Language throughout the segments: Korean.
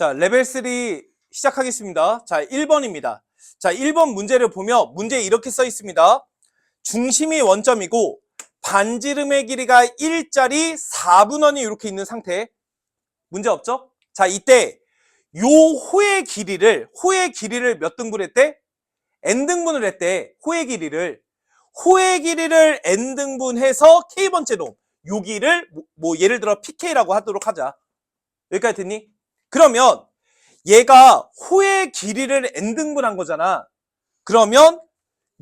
자, 레벨 3 시작하겠습니다. 자, 1번입니다. 자, 1번 문제를 보면 문제에 이렇게 써 있습니다. 중심이 원점이고 반지름의 길이가 1짜리 4분원이 이렇게 있는 상태. 문제 없죠? 자, 이때 요 호의 길이를 몇 등분 했대? n등분을 했대. 호의 길이를 n등분해서 k번째 놈 여기를 뭐 예를 들어 pk라고 하도록 하자. 여기까지 됐니? 그러면 얘가 호의 길이를 n등분한 거잖아. 그러면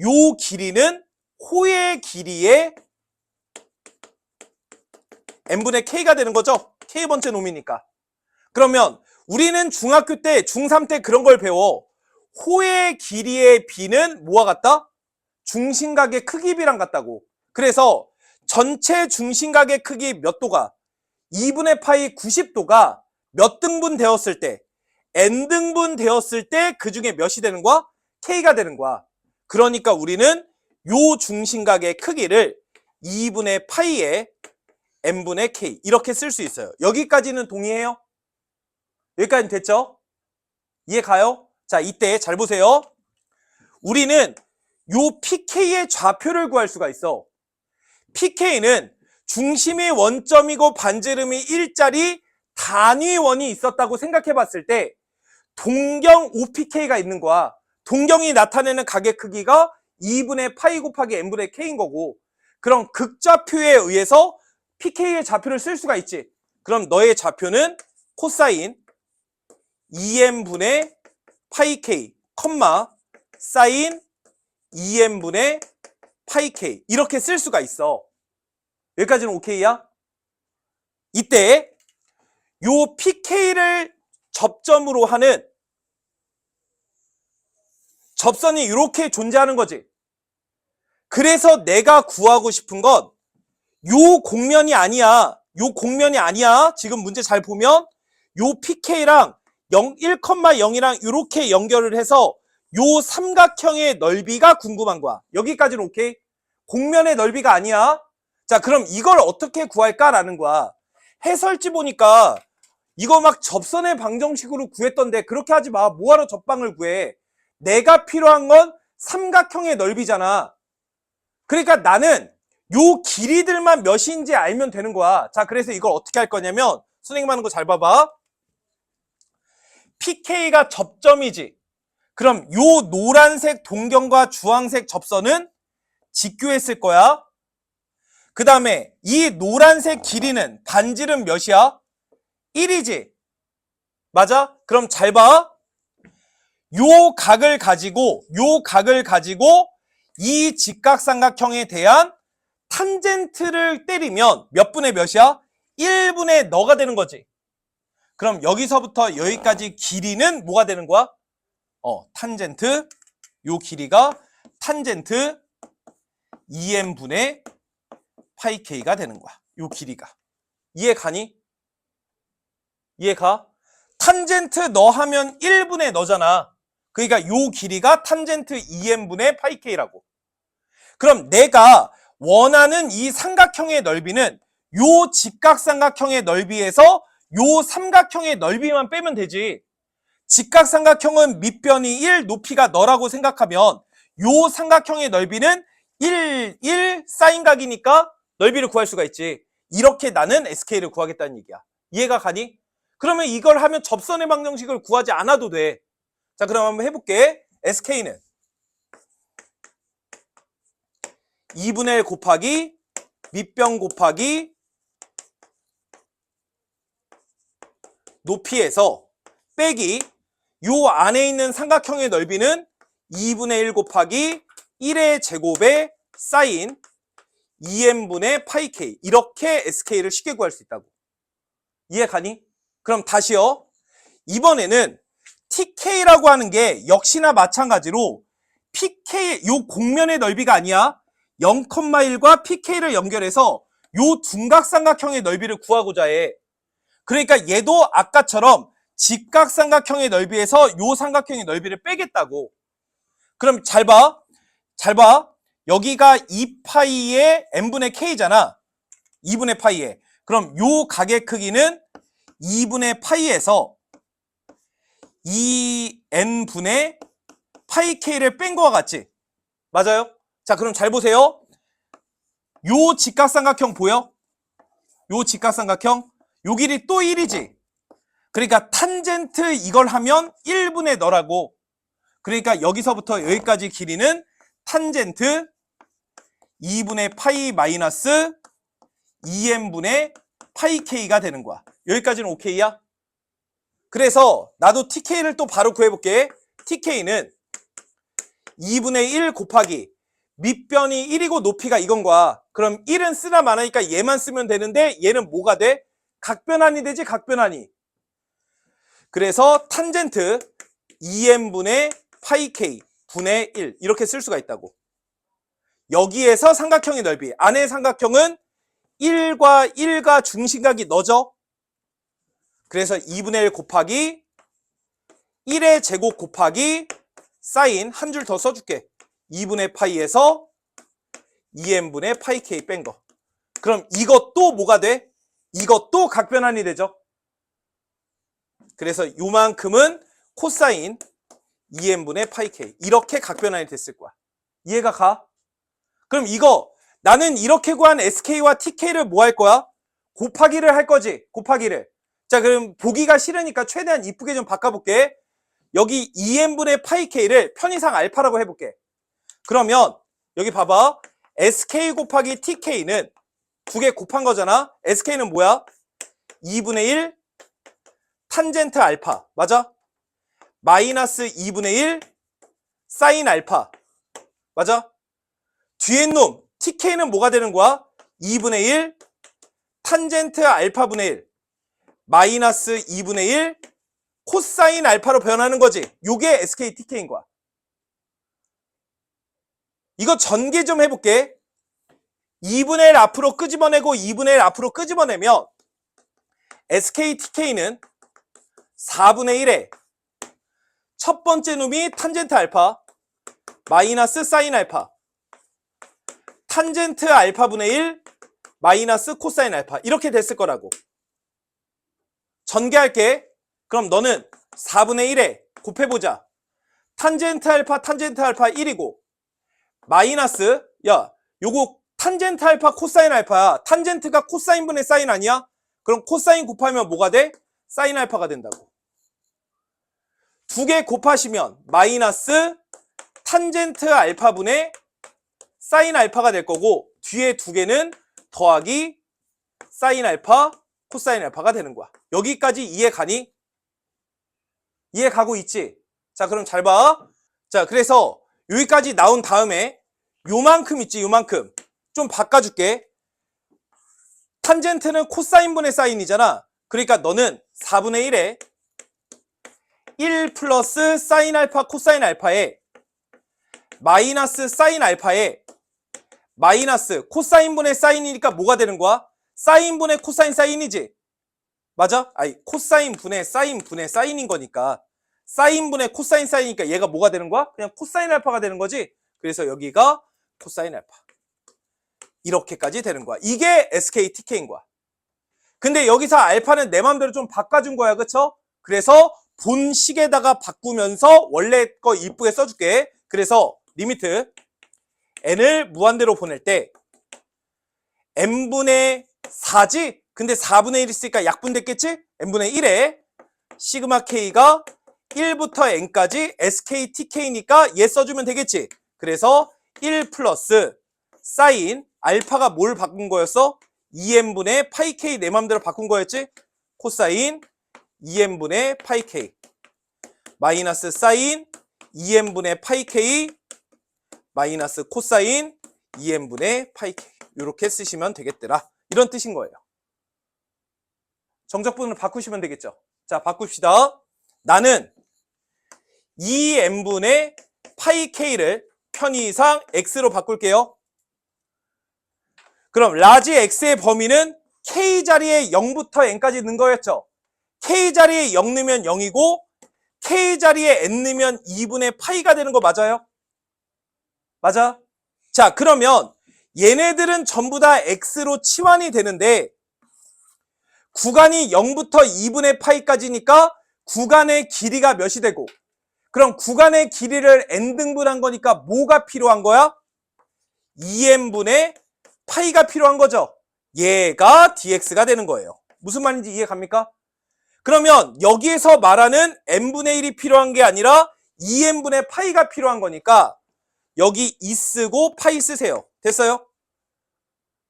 요 길이는 호의 길이의 n분의 k가 되는 거죠. k번째 놈이니까. 그러면 우리는 중학교 때, 중3 때 그런 걸 배워. 호의 길이의 b는 뭐와 같다? 중심각의 크기비랑 같다고. 그래서 전체 중심각의 크기 몇 도가? 2분의 파이 90도가 몇 등분 되었을 때? n등분 되었을 때 그 중에 몇이 되는 거야? k가 되는 거야. 그러니까 우리는 요 중심각의 크기를 2분의 파이에 n분의 k 이렇게 쓸 수 있어요. 여기까지는 동의해요? 여기까지는 됐죠? 이해 가요? 자, 이때 잘 보세요. 우리는 요 pk의 좌표를 구할 수가 있어. pk는 중심이 원점이고 반지름이 1짜리 단위원이 있었다고 생각해 봤을 때 동경 OPK가 있는 거야. 동경이 나타내는 각의 크기가 2분의 파이 곱하기 n분의 k인 거고, 그럼 극좌표에 의해서 pk의 좌표를 쓸 수가 있지. 그럼 너의 좌표는 코사인 2n분의 파이 k, 사인 2n분의 파이 k 이렇게 쓸 수가 있어. 여기까지는 오케이야? 이때 요 pk를 접점으로 하는 접선이 이렇게 존재하는 거지. 그래서 내가 구하고 싶은 건 요 공면이 아니야. 요 공면이 아니야. 지금 문제 잘 보면 요 pk랑 1,0이랑 이렇게 연결을 해서 요 삼각형의 넓이가 궁금한 거야. 여기까지는 오케이? 공면의 넓이가 아니야. 자, 그럼 이걸 어떻게 구할까라는 거야. 해설지 보니까 이거 막 접선의 방정식으로 구했던데 그렇게 하지 마. 뭐하러 접방을 구해. 내가 필요한 건 삼각형의 넓이잖아. 그러니까 나는 요 길이들만 몇인지 알면 되는 거야. 자, 그래서 이걸 어떻게 할 거냐면 선생님 하는 거 잘 봐봐. pk가 접점이지. 그럼 요 노란색 동경과 주황색 접선은 직교했을 거야. 그 다음에 이 노란색 길이는 반지름 몇이야? 1이지. 맞아? 그럼 잘 봐. 요 각을 가지고 이 직각삼각형에 대한 탄젠트를 때리면 몇 분의 몇이야? 1분의 너가 되는 거지. 그럼 여기서부터 여기까지 길이는 뭐가 되는 거야? 탄젠트, 요 길이가 탄젠트 2n분의 파이 k가 되는 거야. 요 길이가. 이해 가니? 이해 가? 탄젠트 너 하면 1분의 너잖아. 그러니까 요 길이가 탄젠트 2n분의 파이 k라고. 그럼 내가 원하는 이 삼각형의 넓이는 요 직각삼각형의 넓이에서 요 삼각형의 넓이만 빼면 되지. 직각삼각형은 밑변이 1, 높이가 너라고 생각하면 요 삼각형의 넓이는 1 사인각이니까 넓이를 구할 수가 있지. 이렇게 나는 SK를 구하겠다는 얘기야. 이해가 가니? 그러면 이걸 하면 접선의 방정식을 구하지 않아도 돼. 자, 그럼 한번 해볼게. SK는 2분의 1 곱하기 밑변 곱하기 높이에서 빼기 요 안에 있는 삼각형의 넓이는 2분의 1 곱하기 1의 제곱에 사인 2n분의 파이 k 이렇게 sk를 쉽게 구할 수 있다고. 이해 가니? 그럼 다시요. 이번에는 tk라고 하는 게 역시나 마찬가지로 pk 요 공면의 넓이가 아니야. 0,1과 pk를 연결해서 요 둔각삼각형의 넓이를 구하고자 해. 그러니까 얘도 아까처럼 직각삼각형의 넓이에서 요 삼각형의 넓이를 빼겠다고. 그럼 잘 봐. 여기가 2파이의 n분의 k잖아. 2분의 파이에. 그럼 요 각의 크기는 2분의 파이에서 2n분의 파이 k를 뺀 거와 같지? 맞아요? 자, 그럼 잘 보세요. 요 직각삼각형 보여? 요 직각삼각형 요 길이 또 1이지. 그러니까 탄젠트 이걸 하면 1분의 너라고. 그러니까 여기서부터 여기까지 길이는 탄젠트 2분의 파이 마이너스 2n분의 파이 k가 되는 거야. 여기까지는 오케이야? 그래서 나도 TK를 또 바로 구해볼게. TK는 2분의 1 곱하기 밑변이 1이고 높이가 이건 거야. 그럼 1은 쓰나 마나니까 얘만 쓰면 되는데 얘는 뭐가 돼? 각변환이 되지, 각변환이. 그래서 탄젠트 2n분의 파이 k 분의 1 이렇게 쓸 수가 있다고. 여기에서 삼각형의 넓이. 안의 삼각형은 1과 중심각이 너죠? 그래서 2분의 1 곱하기 1의 제곱 곱하기 사인 한 줄 더 써줄게. 2분의 파이에서 2n분의 파이 k 뺀 거. 그럼 이것도 뭐가 돼? 이것도 각변환이 되죠. 그래서 요만큼은 코사인 2n분의 파이 k 이렇게 각변환이 됐을 거야. 이해가 가? 그럼 이거 나는 이렇게 구한 sk와 tk를 뭐 할 거야? 곱하기를 할 거지. 곱하기를. 자, 그럼 보기가 싫으니까 최대한 이쁘게 좀 바꿔볼게. 여기 2n분의 파이 k를 편의상 알파라고 해볼게. 그러면 여기 봐봐. sk 곱하기 tk는 두 개 곱한 거잖아. sk는 뭐야? 2분의 1 탄젠트 알파. 맞아? 마이너스 2분의 1 사인 알파. 맞아? 뒤에 놈 tk는 뭐가 되는 거야? 2분의 1 탄젠트 알파분의 1 마이너스 2분의 1 코사인 알파로 변하는 거지. 요게 SK TK인 거야. 이거 전개 좀 해볼게. 2분의 1 앞으로 끄집어내고 2분의 1 앞으로 끄집어내면 SK TK는 4분의 1에 첫 번째 놈이 탄젠트 알파 마이너스 사인 알파 탄젠트 알파분의 1 마이너스 코사인 알파 이렇게 됐을 거라고. 전개할게. 그럼 너는 4분의 1에 곱해보자. 탄젠트 알파 1이고 마이너스 야 요거 탄젠트 알파 코사인 알파야. 탄젠트가 코사인분의 사인 아니야? 그럼 코사인 곱하면 뭐가 돼? 사인 알파가 된다고. 두 개 곱하시면 마이너스 탄젠트 알파분의 사인 알파가 될 거고 뒤에 두 개는 더하기 사인 알파 코사인 알파가 되는 거야. 여기까지 이해 가니? 이해 가고 있지? 자, 그럼 잘 봐. 자, 그래서 여기까지 나온 다음에 요만큼 있지, 요만큼. 좀 바꿔줄게. 탄젠트는 코사인분의 사인이잖아. 그러니까 너는 4분의 1에 1 플러스 사인 알파 코사인 알파에 마이너스 사인 알파에 마이너스 코사인분의 사인이니까 뭐가 되는 거야? 사인분의 코사인 사인이지? 맞아? 아니 코사인분의 사인분의 사인인 거니까 사인분의 코사인 사인이니까 얘가 뭐가 되는 거야? 그냥 코사인 알파가 되는 거지? 그래서 여기가 코사인 알파 이렇게까지 되는 거야. 이게 SK TK인 거야. 근데 여기서 알파는 내 맘대로 좀 바꿔준 거야. 그쵸? 그래서 본식에다가 바꾸면서 원래 거 이쁘게 써줄게. 그래서 리미트 n을 무한대로 보낼 때 n분의 4지? 근데 4분의 1 있으니까 약분됐겠지? n분의 1에 시그마 k가 1부터 n까지 sk tk니까 얘 써주면 되겠지? 그래서 1 플러스 사인 알파가 뭘 바꾼 거였어? 2n분의 파이 k 내 맘대로 바꾼 거였지? 코사인 2n분의 파이 k 마이너스 사인 2n분의 파이 k 마이너스 코사인 2n분의 파이 k 이렇게 쓰시면 되겠더라. 이런 뜻인 거예요. 정적분을 바꾸시면 되겠죠. 자, 바꿉시다. 나는 2n분의 파이 k를 편의상 x로 바꿀게요. 그럼 라지 x의 범위는 k 자리에 0부터 n까지 넣은 거였죠. k 자리에 0 넣으면 0이고 k 자리에 n 넣으면 2분의 파이가 되는 거 맞아요? 맞아? 자, 그러면 얘네들은 전부 다 x로 치환이 되는데 구간이 0부터 2분의 파이까지니까 구간의 길이가 몇이 되고, 그럼 구간의 길이를 n등분한 거니까 뭐가 필요한 거야? 2n분의 파이가 필요한 거죠. 얘가 dx가 되는 거예요. 무슨 말인지 이해 갑니까? 그러면 여기에서 말하는 n분의 1이 필요한 게 아니라 2n분의 파이가 필요한 거니까 여기 2 쓰고 파이 쓰세요. 됐어요?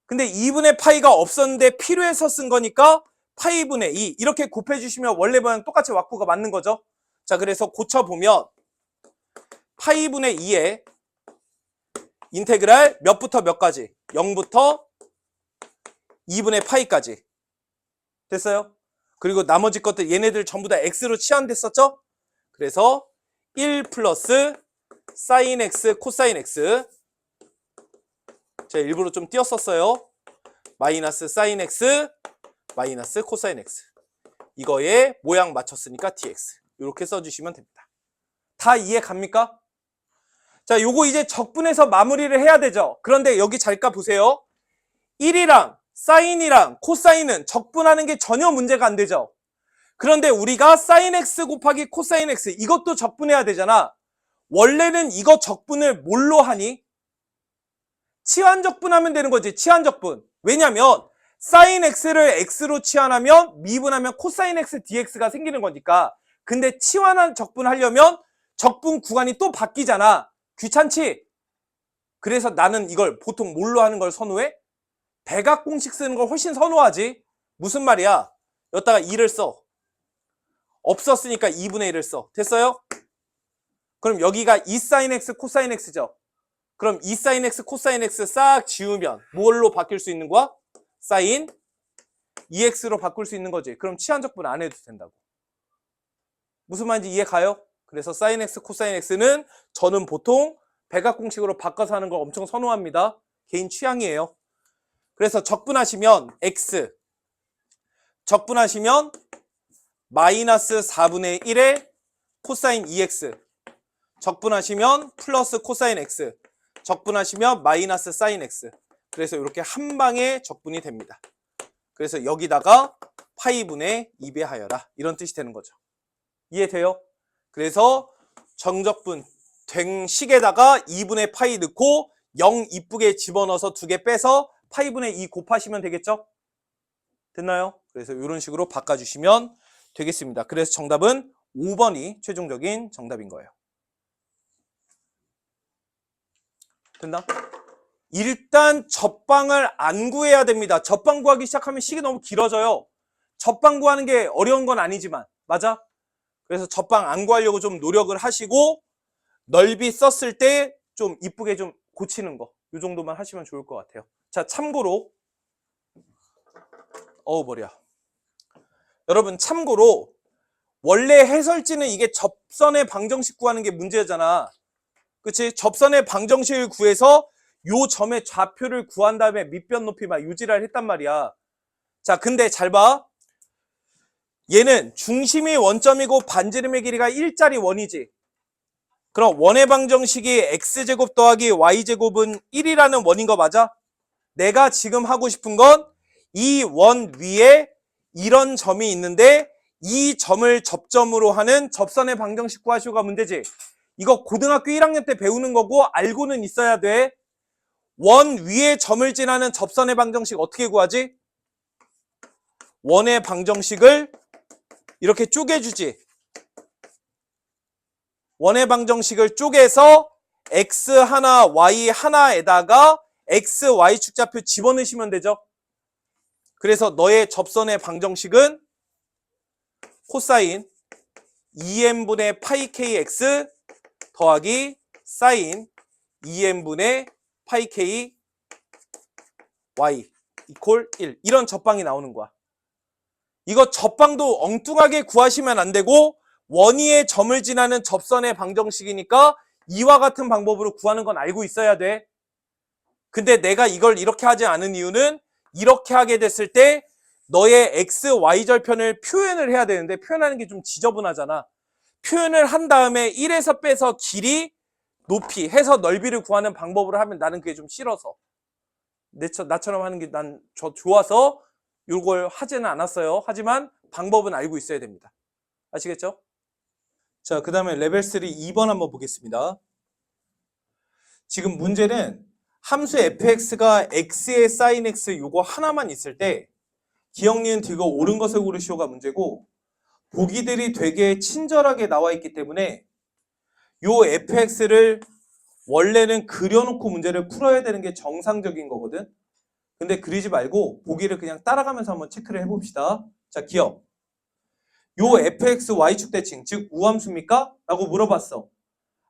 근데 2분의 파이가 없었는데 필요해서 쓴 거니까 파이분의 2 이렇게 곱해주시면 원래 모양 똑같이 왁구가 맞는 거죠. 자, 그래서 고쳐보면 파이분의 2에 인테그랄 몇부터 몇까지? 0부터 2분의 파이까지. 됐어요? 그리고 나머지 것들 얘네들 전부 다 x로 치환됐었죠? 그래서 1 플러스 사인 x 코사인 x, 제가 일부러 좀 띄었었어요. 마이너스 사인 x 마이너스 코사인 x, 이거에 모양 맞췄으니까 dx 이렇게 써주시면 됩니다. 다 이해 갑니까? 자, 요거 이제 적분해서 마무리를 해야 되죠. 그런데 여기 잘까 보세요. 1이랑 사인이랑 코사인은 적분하는 게 전혀 문제가 안 되죠. 그런데 우리가 사인 x 곱하기 코사인 x 이것도 적분해야 되잖아. 원래는 이거 적분을 뭘로 하니? 치환적분하면 되는 거지. 치환적분. 왜냐면 사인 x를 x로 치환하면 미분하면 코사인 x dx가 생기는 거니까. 근데 치환한 적분하려면 적분 구간이 또 바뀌잖아. 귀찮지? 그래서 나는 이걸 보통 뭘로 하는 걸 선호해? 대각공식 쓰는 걸 훨씬 선호하지. 무슨 말이야? 여기다가 2를 써. 없었으니까 2분의 1을 써. 됐어요? 그럼 여기가 2sin x 코사인 x죠. 그럼 2sin x 코사인 x 싹 지우면 뭘로 바뀔 수 있는 거야? sin 2x로 바꿀 수 있는 거지. 그럼 치환적분 안 해도 된다고. 무슨 말인지 이해 가요? 그래서 sin x 코사인 x는 저는 보통 백악공식으로 바꿔서 하는 걸 엄청 선호합니다. 개인 취향이에요. 그래서 적분하시면 x 적분하시면 마이너스 4분의 1의 코사인 2x 적분하시면 플러스 코사인 x 적분하시면 마이너스 사인 x. 그래서 이렇게 한 방에 적분이 됩니다. 그래서 여기다가 파이분의 2배하여라 이런 뜻이 되는 거죠. 이해돼요? 그래서 정적분 된 식에다가 2분의 파이 넣고 0 이쁘게 집어넣어서 2개 빼서 파이분의 2 곱하시면 되겠죠? 됐나요? 그래서 이런 식으로 바꿔주시면 되겠습니다. 그래서 정답은 5번이 최종적인 정답인 거예요. 됐나? 일단 접방을 안 구해야 됩니다. 접방 구하기 시작하면 식이 너무 길어져요. 접방 구하는 게 어려운 건 아니지만, 맞아? 그래서 접방 안 구하려고 좀 노력을 하시고 넓이 썼을 때 좀 이쁘게 좀 고치는 거, 이 정도만 하시면 좋을 것 같아요. 자, 참고로 머리야. 여러분, 참고로 원래 해설지는 이게 접선의 방정식 구하는 게 문제잖아. 그치? 접선의 방정식을 구해서 요 점의 좌표를 구한 다음에 밑변 높이 막 유지를 했단 말이야. 자, 근데 잘 봐. 얘는 중심이 원점이고 반지름의 길이가 1짜리 원이지. 그럼 원의 방정식이 x제곱 더하기 y제곱은 1이라는 원인 거 맞아? 내가 지금 하고 싶은 건 이 원 위에 이런 점이 있는데 이 점을 접점으로 하는 접선의 방정식 구하시오가 문제지. 이거 고등학교 1학년 때 배우는 거고 알고는 있어야 돼. 원 위에 점을 지나는 접선의 방정식 어떻게 구하지? 원의 방정식을 이렇게 쪼개주지. 원의 방정식을 쪼개서 x 하나, y 하나에다가 x, y 축좌표 집어넣으시면 되죠. 그래서 너의 접선의 방정식은 코사인 2n분의 파이 kx 더하기 사인 2n분의 파이 k y 이퀄 1 이런 접방이 나오는 거야. 이거 접방도 엉뚱하게 구하시면 안 되고 원위의 점을 지나는 접선의 방정식이니까 이와 같은 방법으로 구하는 건 알고 있어야 돼. 근데 내가 이걸 이렇게 하지 않은 이유는 이렇게 하게 됐을 때 너의 x, y 절편을 표현을 해야 되는데 표현하는 게 좀 지저분하잖아. 표현을 한 다음에 1에서 빼서 길이, 높이 해서 넓이를 구하는 방법으로 하면 나는 그게 좀 싫어서. 나처럼 하는 게 난 좋아서 이걸 하지는 않았어요. 하지만 방법은 알고 있어야 됩니다. 아시겠죠? 자, 그 다음에 레벨 3 2번 한번 보겠습니다. 지금 문제는 함수 fx가 x의 sin x 요거 하나만 있을 때 기억, 니은, 디귿 옳은 것을 고르시오가 문제고, 보기들이 되게 친절하게 나와 있기 때문에 요 fx를 원래는 그려놓고 문제를 풀어야 되는 게 정상적인 거거든. 근데 그리지 말고 보기를 그냥 따라가면서 한번 체크를 해봅시다. 자, 기억. 요 fx y축 대칭, 즉 우함수입니까? 라고 물어봤어.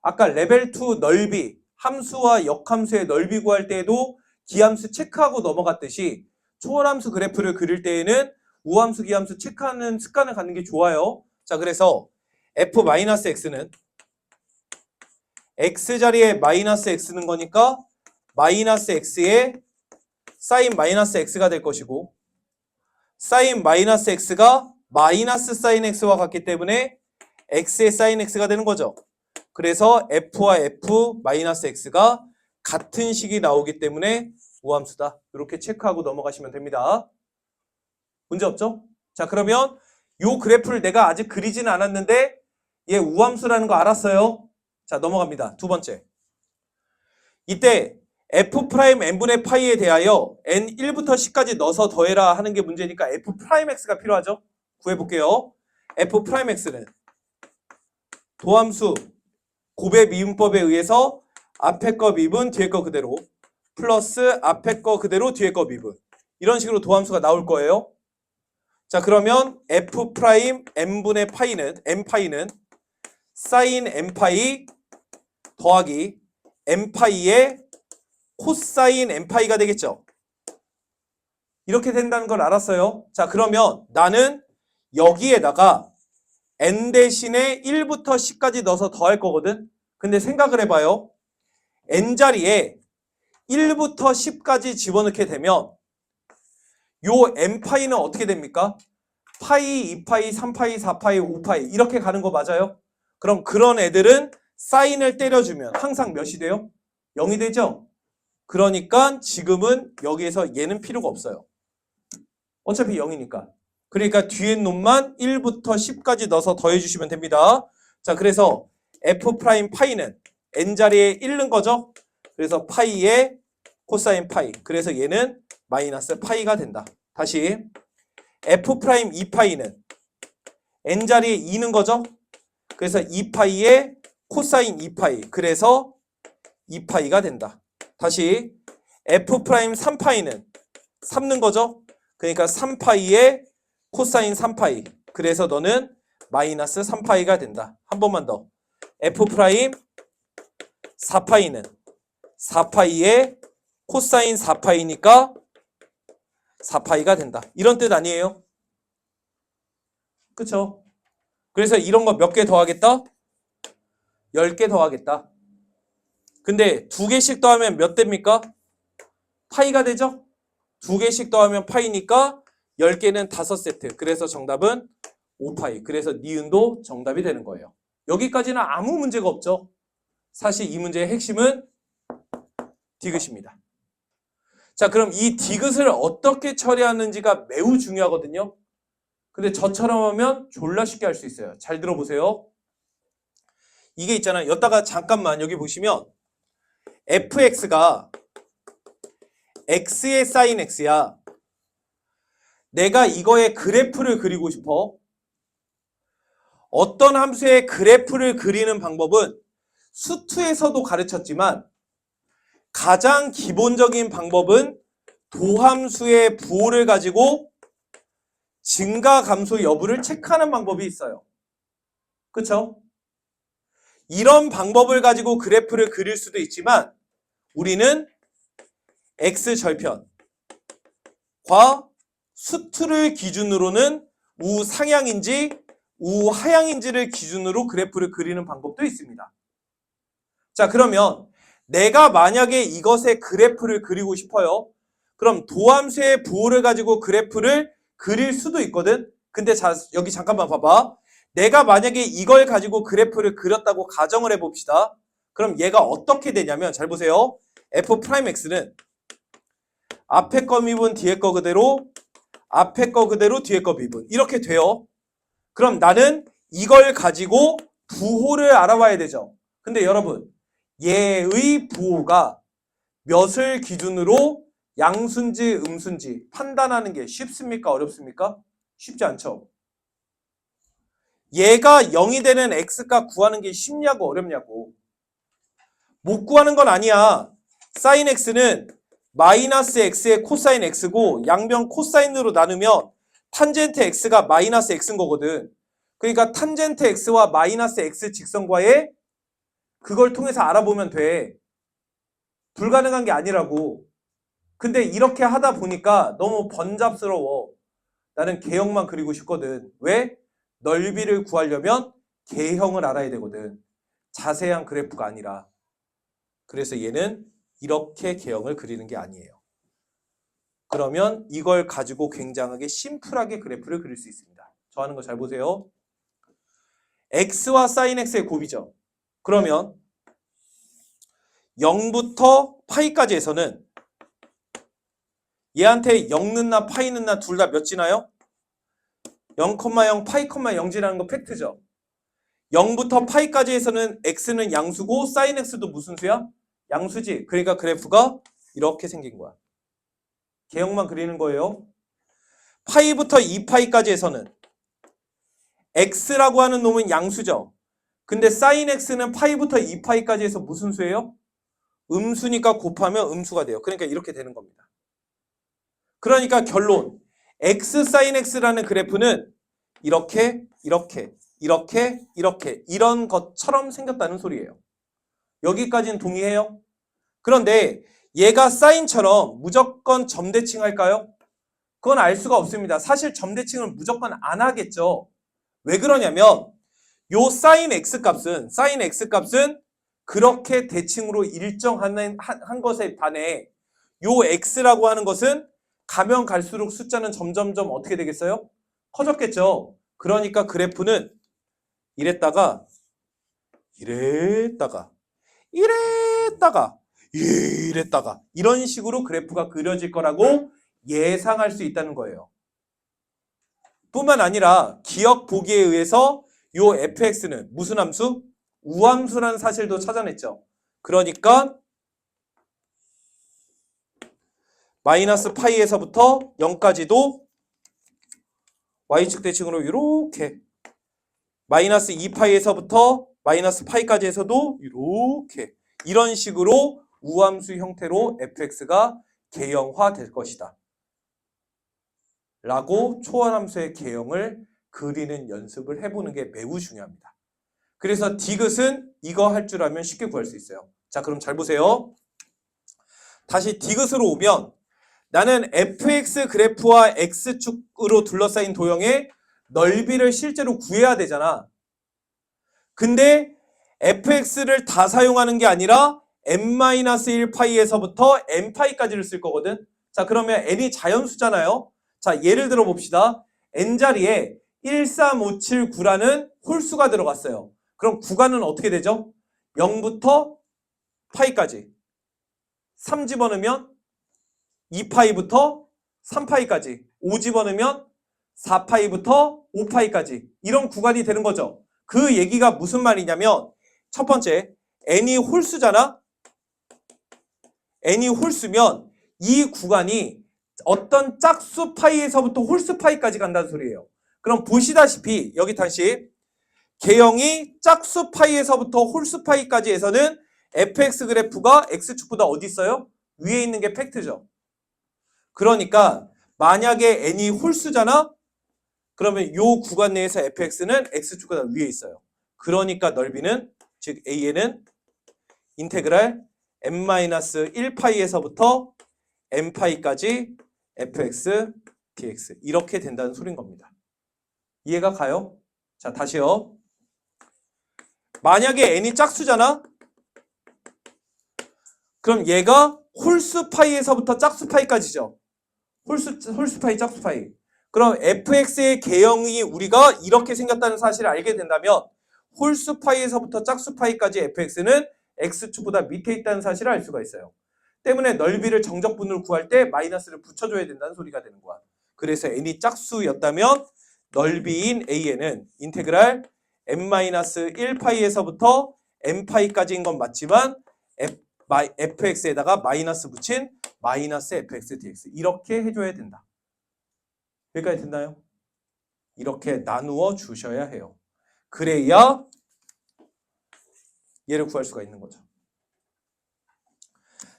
아까 레벨 2 넓이, 함수와 역함수의 넓이 구할 때에도 기함수 체크하고 넘어갔듯이 초월함수 그래프를 그릴 때에는 우함수, 기함수 체크하는 습관을 갖는 게 좋아요. 자, 그래서 f-x는 x자리에 마이너스 x는 거니까 마이너스 x에 사인 마이너스 x가 될 것이고, 사인 마이너스 x가 마이너스 사인 x와 같기 때문에 x의 사인 x가 되는 거죠. 그래서 f와 f 마이너스 x가 같은 식이 나오기 때문에 우함수다. 이렇게 체크하고 넘어가시면 됩니다. 문제 없죠? 자, 그러면 요 그래프를 내가 아직 그리지는 않았는데 얘 우함수라는 거 알았어요. 자, 넘어갑니다. 두 번째. 이때 f'n분의 파이에 대하여 n 1부터 10까지 넣어서 더해라 하는 게 문제니까 f'x가 필요하죠. 구해볼게요. f'x는 도함수 곱의 미분법에 의해서 앞에 거 미분 뒤에 거 그대로 플러스 앞에 거 그대로 뒤에 거 미분, 이런 식으로 도함수가 나올 거예요. 자, 그러면 f'n분의 파이는 n파이는 사인 n파이 더하기 n파이의 코사인 n파이가 되겠죠. 이렇게 된다는 걸 알았어요. 자, 그러면 나는 여기에다가 n 대신에 1부터 10까지 넣어서 더할 거거든. 근데 생각을 해봐요. n자리에 1부터 10까지 집어넣게 되면 요 n파이는 어떻게 됩니까? 파이, 2파이, 3파이, 4파이, 5파이 이렇게 가는 거 맞아요? 그럼 그런 애들은 사인을 때려주면 항상 몇이 돼요? 0이 되죠? 그러니까 지금은 여기에서 얘는 필요가 없어요. 어차피 0이니까. 그러니까 뒤에 놈만 1부터 10까지 넣어서 더해주시면 됩니다. 자, 그래서 f'파이는 n자리에 1 넣은 거죠? 그래서 파이에 코사인 파이. 그래서 얘는 마이너스 파이가 된다. 다시 f'2파이는 n자리에 2 넣은 거죠? 그래서 2파이에 코사인 2파이. 그래서 2파이가 된다. 다시 f'3파이는 3 넣은 거죠? 그러니까 3파이에 코사인 3파이. 그래서 너는 마이너스 3파이가 된다. 한 번만 더. f'4파이는 4파이에 코사인 4파이니까 4파이가 된다. 이런 뜻 아니에요? 그쵸? 그래서 이런 거 몇 개 더하겠다? 10개 더하겠다. 근데 2개씩 더하면 몇 됩니까? 파이가 되죠? 2개씩 더하면 파이니까 10개는 5세트. 그래서 정답은 5파이. 그래서 니은도 정답이 되는 거예요. 여기까지는 아무 문제가 없죠. 사실 이 문제의 핵심은 디귿입니다. 자, 그럼 이 디귿을 어떻게 처리하는지가 매우 중요하거든요. 근데 저처럼 하면 졸라 쉽게 할 수 있어요. 잘 들어보세요. 이게 있잖아요. 여기다가 잠깐만 여기 보시면 fx가 x의 sin x야. 내가 이거의 그래프를 그리고 싶어. 어떤 함수의 그래프를 그리는 방법은 수투에서도 가르쳤지만 가장 기본적인 방법은 도함수의 부호를 가지고 증가 감소 여부를 체크하는 방법이 있어요. 그쵸? 이런 방법을 가지고 그래프를 그릴 수도 있지만 우리는 x절편과 수투를 기준으로는 우상향인지 우하향인지를 기준으로 그래프를 그리는 방법도 있습니다. 자, 그러면 내가 만약에 이것의 그래프를 그리고 싶어요. 그럼 도함수의 부호를 가지고 그래프를 그릴 수도 있거든. 근데 자, 여기 잠깐만 봐봐. 내가 만약에 이걸 가지고 그래프를 그렸다고 가정을 해봅시다. 그럼 얘가 어떻게 되냐면 잘 보세요. f'x는 앞에 거 미분 뒤에 거 그대로 앞에 거 그대로 뒤에 거 미분 이렇게 돼요. 그럼 나는 이걸 가지고 부호를 알아봐야 되죠. 근데 여러분, 얘의 부호가 몇을 기준으로 양수인지 음수인지 판단하는 게 쉽습니까? 어렵습니까? 쉽지 않죠. 얘가 0이 되는 x값 구하는 게 쉽냐고 어렵냐고. 못 구하는 건 아니야. 사인 x는 마이너스 x의 코사인 x고 양변 코사인으로 나누면 탄젠트 x가 마이너스 x인 거거든. 그러니까 탄젠트 x와 마이너스 x 직선과의 그걸 통해서 알아보면 돼. 불가능한 게 아니라고. 근데 이렇게 하다 보니까 너무 번잡스러워. 나는 개형만 그리고 싶거든. 왜? 넓이를 구하려면 개형을 알아야 되거든. 자세한 그래프가 아니라. 그래서 얘는 이렇게 개형을 그리는 게 아니에요. 그러면 이걸 가지고 굉장하게 심플하게 그래프를 그릴 수 있습니다. 저 하는 거 잘 보세요. x와 sin x의 곱이죠. 그러면 0부터 파이까지 해서는 얘한테 0 넣나 파이 넣나 둘 다 몇 지나요? 0,0 파이, 0지라는 거 팩트죠. 0부터 파이까지 해서는 x는 양수고 sin x도 무슨 수야? 양수지. 그러니까 그래프가 이렇게 생긴 거야. 개형만 그리는 거예요. 파이부터 2파이까지 해서는 x라고 하는 놈은 양수죠. 근데 sin x는 파이부터 2파이까지 해서 무슨 수예요? 음수니까 곱하면 음수가 돼요. 그러니까 이렇게 되는 겁니다. 그러니까 결론, x sin x라는 그래프는 이렇게 이런 것처럼 생겼다는 소리예요. 여기까지는 동의해요? 그런데 얘가 사인처럼 무조건 점대칭 할까요? 그건 알 수가 없습니다. 사실 점대칭을 무조건 안 하겠죠. 왜 그러냐면 요 사인 x 값은 그렇게 대칭으로 일정한 것에 반해 요 x라고 하는 것은 가면 갈수록 숫자는 점점점 어떻게 되겠어요? 커졌겠죠. 그러니까 그래프는 이랬다가 이랬다가 이런 식으로 그래프가 그려질 거라고 예상할 수 있다는 거예요. 뿐만 아니라 기억 보기에 의해서 요 fx는 무슨 함수? 우함수라는 사실도 찾아냈죠. 그러니까 마이너스 파이에서부터 0까지도 y축 대칭으로 이렇게 마이너스 2파이에서부터 마이너스 파이까지 해서도 이렇게 이런 식으로 우함수 형태로 fx가 개형화 될 것이다. 라고 초월함수의 개형을 그리는 연습을 해보는 게 매우 중요합니다. 그래서 디귿은 이거 할 줄 알면 쉽게 구할 수 있어요. 자, 그럼 잘 보세요. 다시 디귿으로 오면 나는 fx 그래프와 x축으로 둘러싸인 도형의 넓이를 실제로 구해야 되잖아. 근데 fx를 다 사용하는 게 아니라 n-1파이에서부터 n파이까지를 쓸 거거든. 자, 그러면 n이 자연수잖아요. 자, 예를 들어 봅시다. n자리에 1, 3, 5, 7, 9라는 홀수가 들어갔어요. 그럼 구간은 어떻게 되죠? 0부터 파이까지. 3 집어넣으면 2파이부터 3파이까지. 5 집어넣으면 4파이부터 5파이까지. 이런 구간이 되는 거죠. 그 얘기가 무슨 말이냐면 첫 번째, n이 홀수잖아? n이 홀수면 이 구간이 어떤 짝수 파이에서부터 홀수 파이까지 간다는 소리예요. 그럼 보시다시피 여기 다시 개형이 짝수 파이에서부터 홀수 파이까지 해서는 fx 그래프가 x축보다 어디 있어요? 위에 있는 게 팩트죠. 그러니까 만약에 n이 홀수잖아? 그러면 이 구간 내에서 fx는 x축보다 위에 있어요. 그러니까 넓이는 즉 a는 인테그랄 n-1파이에서부터 n파이까지 fx dx 이렇게 된다는 소린 겁니다. 이해가 가요? 자, 다시요. 만약에 n이 짝수잖아? 그럼 얘가 홀수 파이에서부터 짝수 파이까지죠. 홀수 파이, 짝수 파이. 그럼 fx의 개형이 우리가 이렇게 생겼다는 사실을 알게 된다면 홀수 파이에서부터 짝수 파이까지 fx는 x축보다 밑에 있다는 사실을 알 수가 있어요. 때문에 넓이를 정적분으로 구할 때 마이너스를 붙여줘야 된다는 소리가 되는 거야. 그래서 n이 짝수였다면 넓이인 a는 인테그랄 n-1파이에서부터 n파이까지인 건 맞지만 fx에다가 마이너스 붙인 마이너스 fx dx 이렇게 해줘야 된다. 여기까지 됐나요? 이렇게 나누어 주셔야 해요. 그래야 얘를 구할 수가 있는 거죠.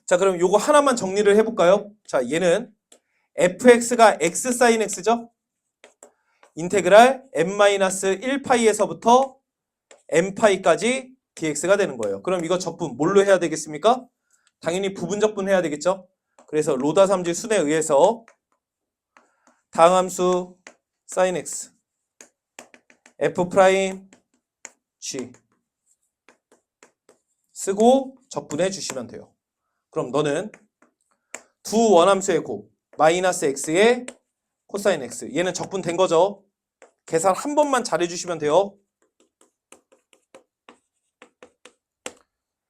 자, 그럼 요거 하나만 정리를 해볼까요? 자, 얘는 fx가 x sin x죠? 인테그랄 n-1파이에서부터 n파이까지 dx가 되는 거예요. 그럼 이거 적분 뭘로 해야 되겠습니까? 당연히 부분적분 해야 되겠죠? 그래서 로다삼지 순에 의해서 다항함수 sin x f 프라임 g 쓰고 적분해 주시면 돼요. 그럼 너는 두 원함수의 곱 마이너스 x의 코사인 x 얘는 적분된 거죠. 계산 한 번만 잘 해주시면 돼요.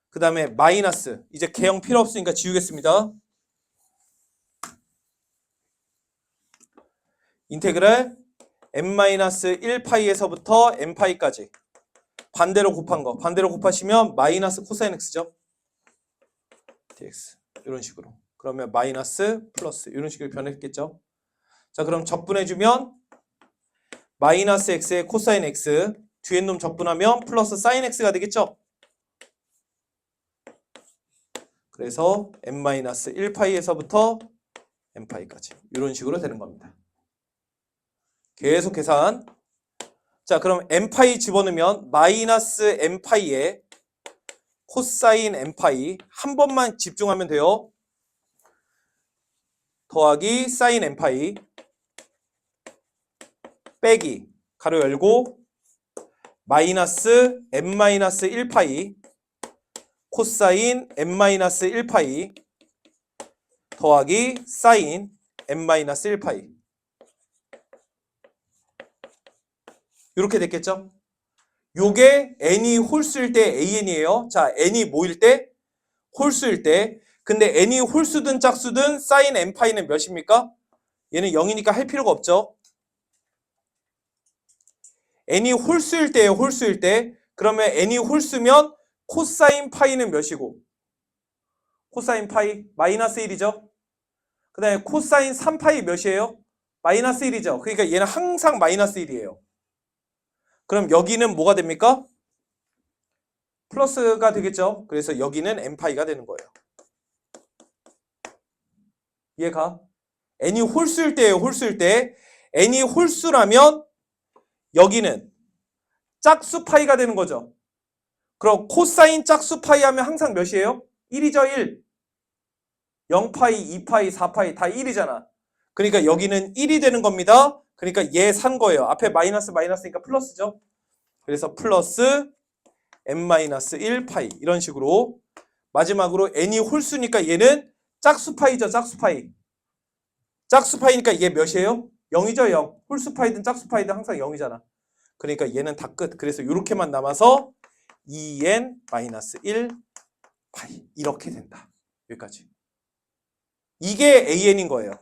그 다음에 마이너스 이제 개형 필요 없으니까 지우겠습니다. 인테그랄 n-1파이에서부터 n파이까지 반대로 곱한 거 반대로 곱하시면 마이너스 코사인 x죠. dx 이런 식으로 그러면 마이너스 플러스 이런 식으로 변했겠죠. 자, 그럼 적분해주면 마이너스 x의 코사인 x 뒤에 놈 적분하면 플러스 사인 x가 되겠죠. 그래서 n-1파이에서부터 n파이까지 이런 식으로 되는 겁니다. 계속 계산. 자, 그럼 n파이 집어넣으면 마이너스 n파이에 코사인 n파이 한 번만 집중하면 돼요. 더하기 사인 n파이 빼기 가로 열고 마이너스 n-1파이 코사인 n-1파이 더하기 사인 n-1파이 이렇게 됐겠죠? 요게 n이 홀수일 때 an이에요. 자, n이 뭐일 때? 홀수일 때. 근데 n이 홀수든 짝수든 사인 n파이는 몇입니까? 얘는 0이니까 할 필요가 없죠. n이 홀수일 때예요. 홀수일 때. 그러면 n이 홀수면 코사인 파이는 몇이고? 코사인 파이 마이너스 1이죠. 그 다음에 코사인 3파이 몇이에요? 마이너스 1이죠. 그러니까 얘는 항상 마이너스 1이에요. 그럼 여기는 뭐가 됩니까? 플러스가 되겠죠. 그래서 여기는 n파이가 되는 거예요. 이해가? n이 홀수일 때예요. 홀수일 때. n이 홀수라면 여기는 짝수 파이가 되는 거죠. 그럼 코사인 짝수 파이 하면 항상 몇이에요? 1이죠. 1. 0파이, 2파이, 4파이 다 1이잖아. 그러니까 여기는 1이 되는 겁니다. 그러니까 얘 산 거예요. 앞에 마이너스 마이너스니까 플러스죠. 그래서 플러스 n-1파이 이런 식으로 마지막으로 n이 홀수니까 얘는 짝수파이죠. 짝수파이. 짝수파이니까 얘 몇이에요? 0이죠. 0. 홀수파이든 짝수파이든 항상 0이잖아. 그러니까 얘는 다 끝. 그래서 이렇게만 남아서 2n-1파이 이렇게 된다. 여기까지. 이게 an인 거예요.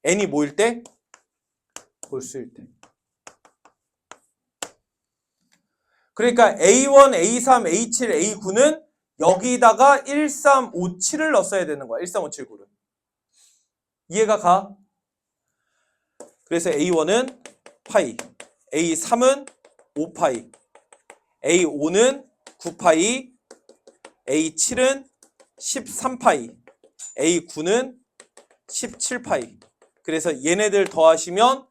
n이 뭐일 때? 홀수일 때. 그러니까 A1, A3, A7, A9는 여기다가 1357을 넣었어야 되는 거야. 13579를. 이해가 가? 그래서 A1은 파이, A3은 5파이, A5는 9파이, A7은 13파이, A9는 17파이. 그래서 얘네들 더하시면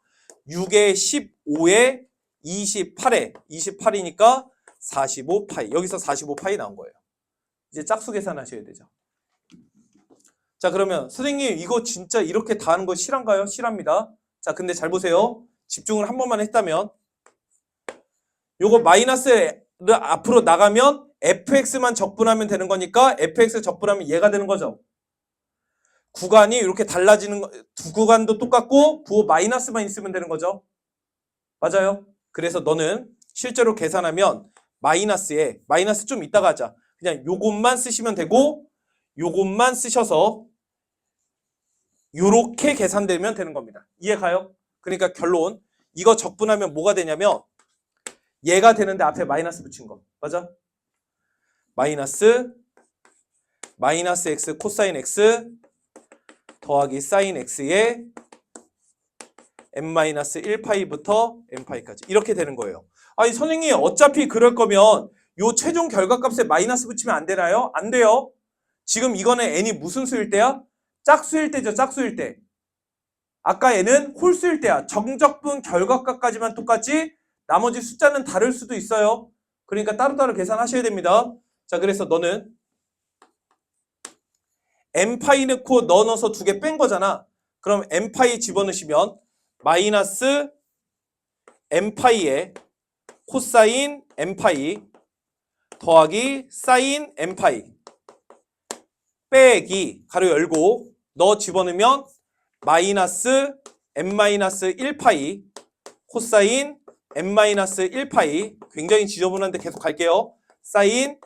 6에 15에 28에 28이니까 45파이. 여기서 45파이 나온 거예요. 이제 짝수 계산하셔야 되죠. 자, 그러면 선생님 이거 진짜 이렇게 다 하는 거 실한가요? 실합니다. 자, 근데 잘 보세요. 집중을 한 번만 했다면 요거 마이너스를 앞으로 나가면 fx만 적분하면 되는 거니까 fx 적분하면 얘가 되는 거죠. 구간이 이렇게 달라지는 거, 두 구간도 똑같고 부호 마이너스만 있으면 되는 거죠. 맞아요? 그래서 너는 실제로 계산하면 마이너스에 마이너스 좀 이따가 하자. 그냥 요것만 쓰시면 되고 요것만 쓰셔서 요렇게 계산되면 되는 겁니다. 이해 가요? 그러니까 결론 이거 적분하면 뭐가 되냐면 얘가 되는데 앞에 마이너스 붙인 거. 맞아? 마이너스 x 코사인 x 더하기 사인 x의 n-1파이부터 n파이까지 이렇게 되는 거예요. 아니 선생님 어차피 그럴 거면 요 최종 결과값에 마이너스 붙이면 안 되나요? 안 돼요. 지금 이거는 n이 무슨 수일 때야? 짝수일 때죠. 짝수일 때. 아까 n은 홀수일 때야. 정적분 결과값까지만 똑같지 나머지 숫자는 다를 수도 있어요. 그러니까 따로따로 계산하셔야 됩니다. 자, 그래서 너는 n파이 넣고 넣어서 두 개 뺀 거잖아. 그럼 n파이 집어넣으시면 마이너스 n파이에 코사인 n파이 더하기 사인 n파이 빼기 가로 열고 넣어 집어넣으면 마이너스 n-1파이 코사인 n-1파이 굉장히 지저분한데 계속 갈게요. 사인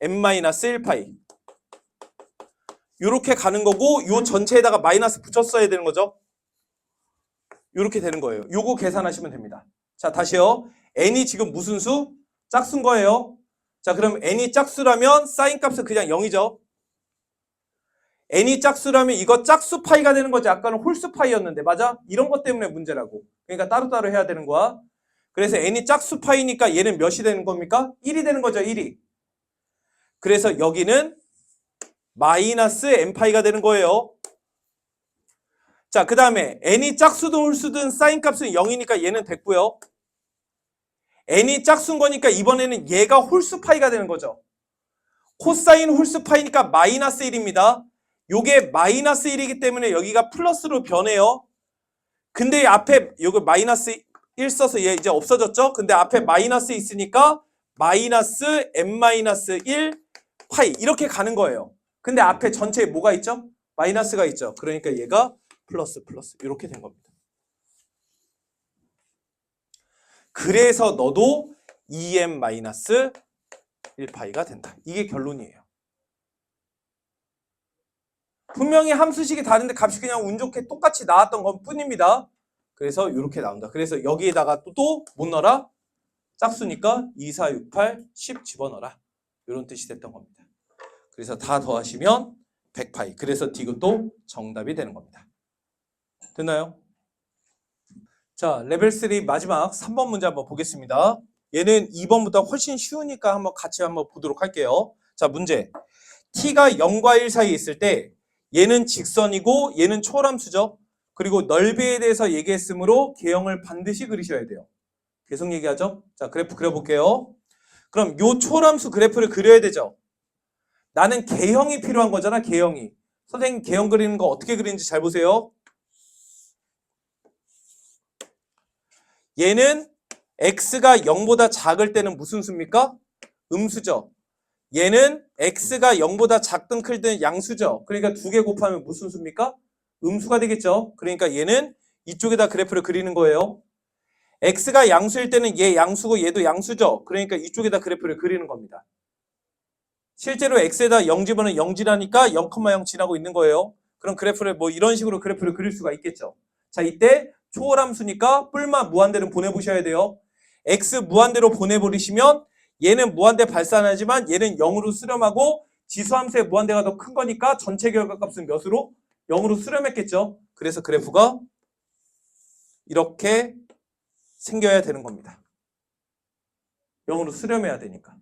n-1파이 이렇게 가는 거고 요 전체에다가 마이너스 붙였어야 되는 거죠. 이렇게 되는 거예요. 요거 계산하시면 됩니다. 자, 다시요. n이 지금 무슨 수? 짝수인 거예요. 자, 그럼 n이 짝수라면 사인 값은 그냥 0이죠. n이 짝수라면 이거 짝수 파이가 되는 거지. 아까는 홀수 파이였는데 맞아? 이런 것 때문에 문제라고. 그러니까 따로따로 해야 되는 거야. 그래서 n이 짝수 파이니까 얘는 몇이 되는 겁니까? 1이 되는 거죠. 1이. 그래서 여기는 마이너스 n파이가 되는 거예요. 자, 그 다음에 n이 짝수든 홀수든 사인 값은 0이니까 얘는 됐고요. n이 짝수인 거니까 이번에는 얘가 홀수 파이가 되는 거죠. 코사인 홀수 파이니까 마이너스 1입니다. 요게 마이너스 1이기 때문에 여기가 플러스로 변해요. 근데 앞에 요거 마이너스 1 써서 얘 이제 없어졌죠? 근데 앞에 마이너스 있으니까 마이너스 n-1 파이 이렇게 가는 거예요. 근데 앞에 전체에 뭐가 있죠? 마이너스가 있죠. 그러니까 얘가 플러스 이렇게 된 겁니다. 그래서 너도 2n-1파이가 된다. 이게 결론이에요. 분명히 함수식이 다른데 값이 그냥 운 좋게 똑같이 나왔던 것 뿐입니다. 그래서 이렇게 나온다. 그래서 여기에다가 또 못 넣어라? 짝수니까 2, 4, 6, 8, 10 집어넣어라. 이런 뜻이 됐던 겁니다. 그래서 다 더하시면 100파이. 그래서 디귿도 정답이 되는 겁니다. 됐나요? 자, 레벨 3 마지막 3번 문제 한번 보겠습니다. 얘는 2번보다 훨씬 쉬우니까 한번 같이 한번 보도록 할게요. 자, 문제. t가 0과 1 사이에 있을 때 얘는 직선이고 얘는 초월함수죠. 그리고 넓이에 대해서 얘기했으므로 개형을 반드시 그리셔야 돼요. 계속 얘기하죠. 자, 그래프 그려볼게요. 그럼 요 초월함수 그래프를 그려야 되죠. 나는 개형이 필요한 거잖아. 개형이. 선생님 개형 그리는 거 어떻게 그리는지 잘 보세요. 얘는 x가 0보다 작을 때는 무슨 수입니까? 음수죠. 얘는 x가 0보다 작든 클든 양수죠. 그러니까 두 개 곱하면 무슨 수입니까? 음수가 되겠죠. 그러니까 얘는 이쪽에다 그래프를 그리는 거예요. x가 양수일 때는 얘 양수고 얘도 양수죠. 그러니까 이쪽에다 그래프를 그리는 겁니다. 실제로 x에다 0 집어는 0지라니까 0,0 지나고 있는 거예요. 그럼 그래프를 뭐 이런 식으로 그래프를 그릴 수가 있겠죠. 자, 이때 초월함수니까 뿔만 무한대로 보내보셔야 돼요. x 무한대로 보내버리시면 얘는 무한대 발산하지만 얘는 0으로 수렴하고 지수함수의 무한대가 더 큰 거니까 전체 결과값은 몇으로? 0으로 수렴했겠죠. 그래서 그래프가 이렇게 생겨야 되는 겁니다. 0으로 수렴해야 되니까.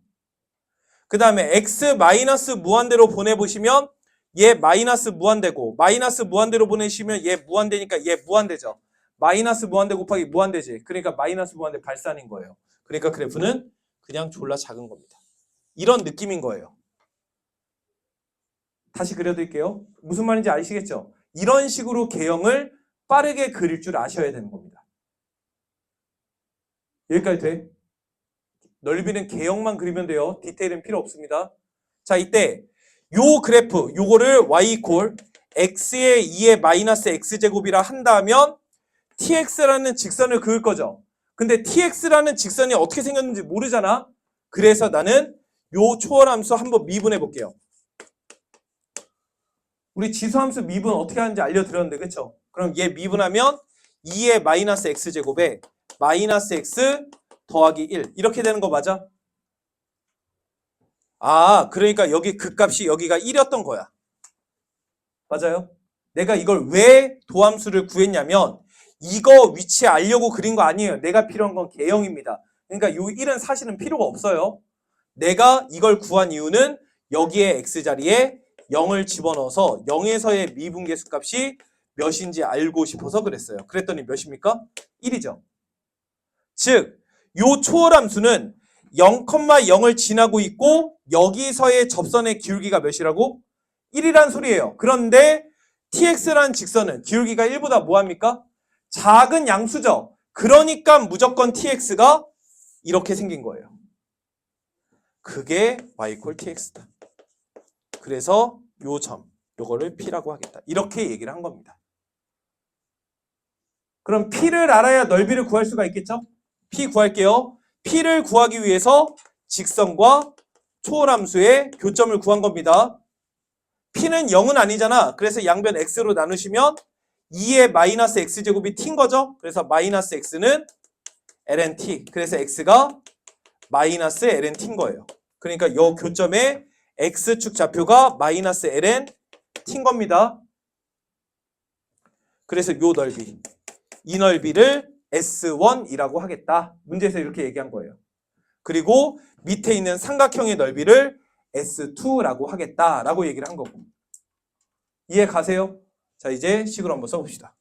그 다음에 x 마이너스 무한대로 보내보시면 얘 마이너스 무한대고 마이너스 무한대로 보내시면 얘 무한대니까 얘 무한대죠. 마이너스 무한대 곱하기 무한대지. 그러니까 마이너스 무한대 발산인 거예요. 그러니까 그래프는 그냥 졸라 작은 겁니다. 이런 느낌인 거예요. 다시 그려드릴게요. 무슨 말인지 아시겠죠? 이런 식으로 개형을 빠르게 그릴 줄 아셔야 되는 겁니다. 여기까지 돼? 넓이는 개형만 그리면 돼요. 디테일은 필요 없습니다. 자, 이때 요 그래프 요거를 y 이퀄 x의 2의 마이너스 x제곱이라 한다면 tx라는 직선을 그을 거죠. 근데 tx라는 직선이 어떻게 생겼는지 모르잖아. 그래서 나는 요 초월함수 한번 미분해 볼게요. 우리 지수함수 미분 어떻게 하는지 알려드렸는데 그쵸? 그럼 얘 미분하면 2의 마이너스 x제곱에 마이너스 x 더하기 1 이렇게 되는 거 맞아? 아, 그러니까 여기 극값이 여기가 1이었던 거야. 맞아요? 내가 이걸 왜 도함수를 구했냐면 이거 위치 알려고 그린 거 아니에요. 내가 필요한 건 개형입니다. 그러니까 요 1은 사실은 필요가 없어요. 내가 이걸 구한 이유는 여기에 x자리에 0을 집어넣어서 0에서의 미분계수 값이 몇인지 알고 싶어서 그랬어요. 그랬더니 몇입니까? 1이죠. 즉, 요 초월함수는 0,0을 지나고 있고 여기서의 접선의 기울기가 몇이라고? 1이란 소리예요. 그런데 tx라는 직선은 기울기가 1보다 뭐합니까? 작은 양수죠. 그러니까 무조건 tx가 이렇게 생긴 거예요. 그게 y = tx다. 그래서 요 점, 요거를 p라고 하겠다. 이렇게 얘기를 한 겁니다. 그럼 p를 알아야 넓이를 구할 수가 있겠죠? p 구할게요. p를 구하기 위해서 직선과 초월함수의 교점을 구한 겁니다. p는 0은 아니잖아. 그래서 양변 x로 나누시면 2의 마이너스 x제곱이 t인 거죠. 그래서 마이너스 x는 ln t. 그래서 x가 마이너스 ln t인 거예요. 그러니까 이 교점의 x축 좌표가 마이너스 ln t인 겁니다. 그래서 요 넓이, 이 넓이를 S1이라고 하겠다. 문제에서 이렇게 얘기한 거예요. 그리고 밑에 있는 삼각형의 넓이를 S2라고 하겠다라고 얘기를 한 거고. 이해 가세요? 자, 이제 식으로 한번 써봅시다.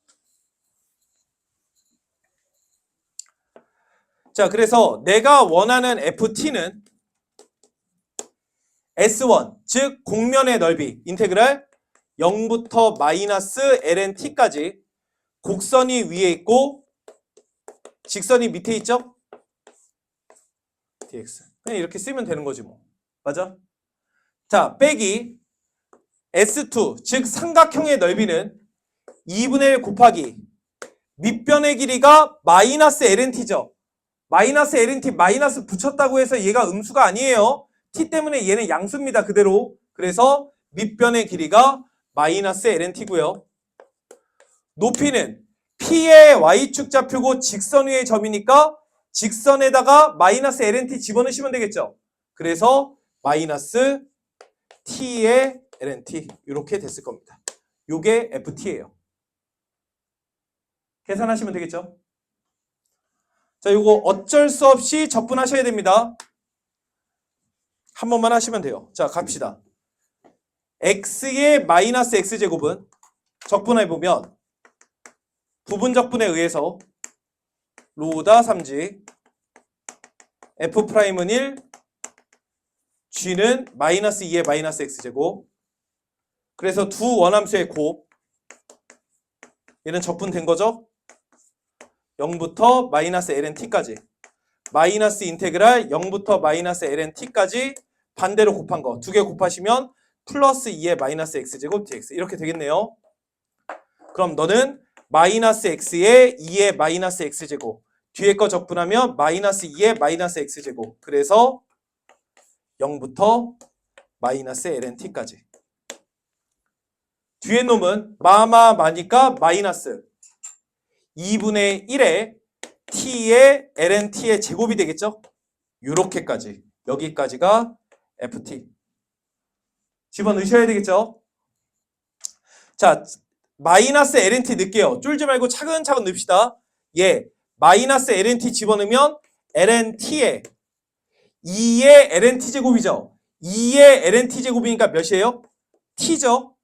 자, 그래서 내가 원하는 FT는 S1, 즉 공면의 넓이, 인테그랄 0부터 마이너스 ln t까지 곡선이 위에 있고 직선이 밑에 있죠? dx. 그냥 이렇게 쓰면 되는 거지 뭐. 맞아? 자, 빼기 S2, 즉 삼각형의 넓이는 2분의 1 곱하기 밑변의 길이가 마이너스 lnt죠. 마이너스 lnt 마이너스 붙였다고 해서 얘가 음수가 아니에요. t 때문에 얘는 양수입니다. 그대로. 그래서 밑변의 길이가 마이너스 lnt고요. 높이는 p의 y축 좌표고 직선 위의 점이니까 직선에다가 마이너스 lnt 집어넣으시면 되겠죠. 그래서 마이너스 t의 lnt 이렇게 됐을 겁니다. 요게 ft예요. 계산하시면 되겠죠. 자, 요거 어쩔 수 없이 적분하셔야 됩니다. 한 번만 하시면 돼요. 자, 갑시다. x의 마이너스 x제곱은 적분해보면 부분적분에 의해서 로우다 3지 f'은 1, g는 마이너스 2의 마이너스 x제곱. 그래서 두 원함수의 곱, 얘는 적분된 거죠? 0부터 마이너스 lnt까지 마이너스 인테그랄 0부터 마이너스 lnt까지 반대로 곱한 거 두 개 곱하시면 플러스 2의 마이너스 x제곱 dx 이렇게 되겠네요. 그럼 너는 마이너스 x에 2의 마이너스 x제곱 뒤에 거 적분하면 마이너스 2의 마이너스 x제곱 그래서 0부터 마이너스 lnt까지 뒤에 놈은 마니까 마이너스 2분의 1에 t의 lnt의 제곱이 되겠죠? 요렇게까지 여기까지가 ft 집어넣으셔야 되겠죠? 자, 마이너스 lnt 넣을게요. 쫄지 말고 차근차근 넣읍시다. 예, 마이너스 lnt 집어넣으면 lnt의 2의 lnt 제곱이죠. 2의 lnt 제곱이니까 몇이에요? t죠.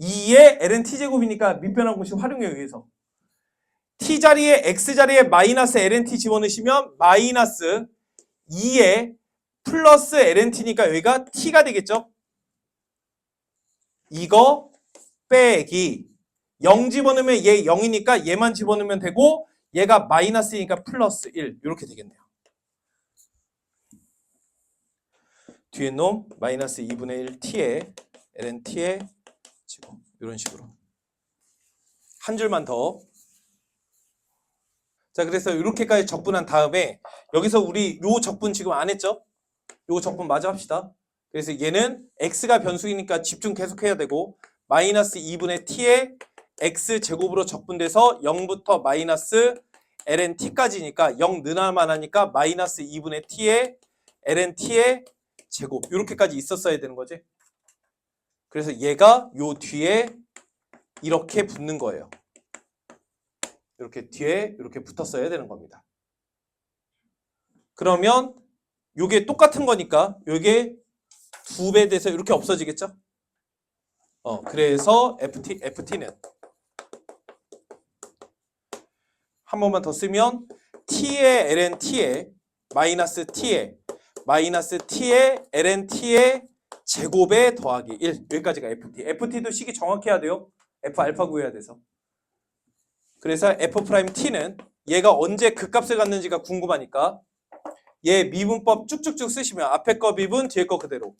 2의 lnt 제곱이니까 밑변환 공식 활용에 의해서 t자리에 x자리에 마이너스 lnt 집어넣으시면 마이너스 2의 플러스 lnt니까 여기가 t가 되겠죠. 이거 빼기 0 집어넣으면 얘 0이니까 얘만 집어넣으면 되고 얘가 마이너스니까 플러스 1 이렇게 되겠네요. 뒤에 놈 마이너스 2분의 1 t의 lnt의 제곱 이런 식으로 한 줄만 더. 자, 그래서 이렇게까지 적분한 다음에 여기서 우리 요 적분 지금 안 했죠? 요 적분 마저 합시다. 그래서 얘는 x가 변수이니까 집중 계속 해야 되고 마이너스 2분의 t의 x제곱으로 적분돼서 0부터 마이너스 ln t까지니까 0 늘어나만 하니까 마이너스 2분의 t의 ln t의 제곱 이렇게까지 있었어야 되는 거지. 그래서 얘가 요 뒤에 이렇게 붙는 거예요. 이렇게 뒤에 이렇게 붙었어야 되는 겁니다. 그러면 요게 똑같은 거니까 요게 2배 돼서 이렇게 없어지겠죠? 그래서 FT는 한 번만 더 쓰면 t의 ln t의 마이너스 t의 ln t의 제곱에 더하기 1 여기까지가 FT. FT도 식이 정확히 해야 돼요. F 알파 구해야 돼서. 그래서 F'T는 얘가 언제 극값을 갖는지가 궁금하니까 얘 미분법 쭉쭉쭉 쓰시면 앞에 거 미분 뒤에 거 그대로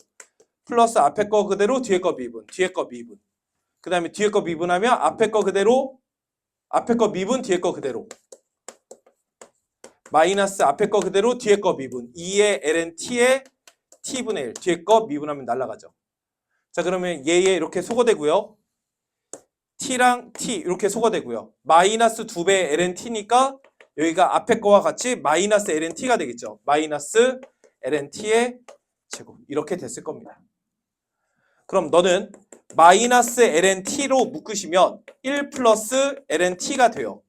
플러스 앞에 거 그대로 뒤에 거 미분 뒤에 거 미분 그 다음에 뒤에 거 미분하면 앞에 거 그대로 앞에 거 미분 뒤에 거 그대로 마이너스 앞에 거 그대로 뒤에 거 미분 2의 ln t의 t분의 1 뒤에 거 미분하면 날아가죠. 자 그러면 얘에 이렇게 소거되고요. t랑 t 이렇게 소거되고요. 마이너스 2배 ln t니까 여기가 앞에 거와 같이 마이너스 ln t가 되겠죠. 마이너스 ln t의 제곱 이렇게 됐을 겁니다. 그럼 너는 마이너스 ln t로 묶으시면 1 플러스 ln t가 돼요.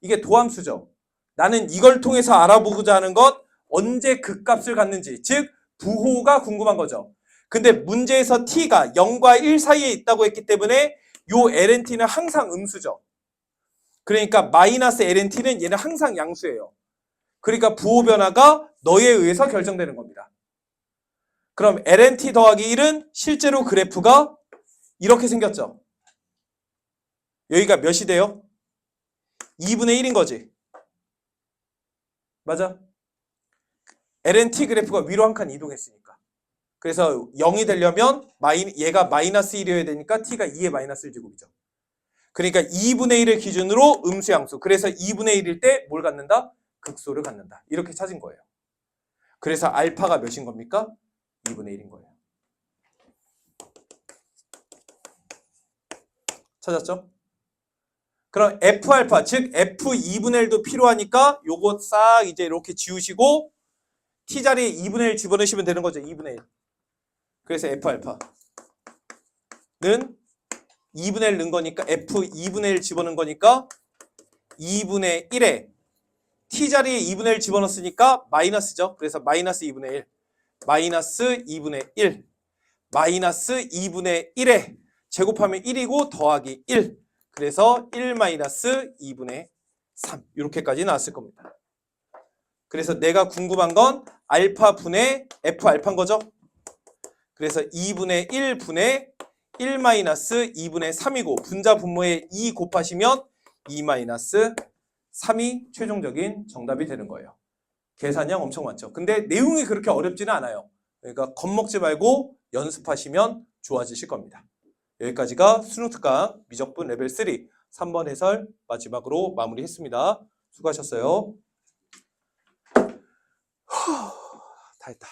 이게 도함수죠. 나는 이걸 통해서 알아보고자 하는 것 언제 극값을 갖는지 즉 부호가 궁금한 거죠. 근데 문제에서 t가 0과 1 사이에 있다고 했기 때문에 요 lnt는 항상 음수죠. 그러니까 마이너스 lnt는 얘는 항상 양수예요. 그러니까 부호 변화가 너에 의해서 결정되는 겁니다. 그럼 lnt 더하기 1은 실제로 그래프가 이렇게 생겼죠. 여기가 몇이 돼요? 2분의 1인 거지. 맞아? lnt 그래프가 위로 한 칸 이동했으니까. 그래서 0이 되려면 얘가 마이너스 1이어야 되니까 t가 2의 마이너스 1제곱이죠. 그러니까 2분의 1을 기준으로 음수양수. 그래서 2분의 1일 때 뭘 갖는다? 극소를 갖는다. 이렇게 찾은 거예요. 그래서 알파가 몇인 겁니까? 2분의 1인 거예요. 찾았죠? 그럼 F알파, 즉 F2분의 1도 필요하니까 요거 싹 이제 이렇게 지우시고 T 자리에 2분의 1 집어넣으시면 되는 거죠. 2분의 1. 그래서 F알파는 2분의 1 넣은 거니까 F2분의 1 집어넣은 거니까 2분의 1에 T 자리에 2분의 1 집어넣었으니까 마이너스죠. 그래서 마이너스 2분의 1 마이너스 2분의 1 마이너스 2분의 1에 제곱하면 1이고 더하기 1 그래서 1 마이너스 2분의 3 이렇게까지 나왔을 겁니다. 그래서 내가 궁금한 건 알파 분의 F 알파인 거죠. 그래서 2분의 1 분의 1 마이너스 2분의 3이고 분자 분모에 2 곱하시면 2 마이너스 3이 최종적인 정답이 되는 거예요. 계산량 엄청 많죠. 근데 내용이 그렇게 어렵지는 않아요. 그러니까 겁먹지 말고 연습하시면 좋아지실 겁니다. 여기까지가 수능특강 미적분 레벨 3 3번 해설 마지막으로 마무리했습니다. 수고하셨어요. 다 했다.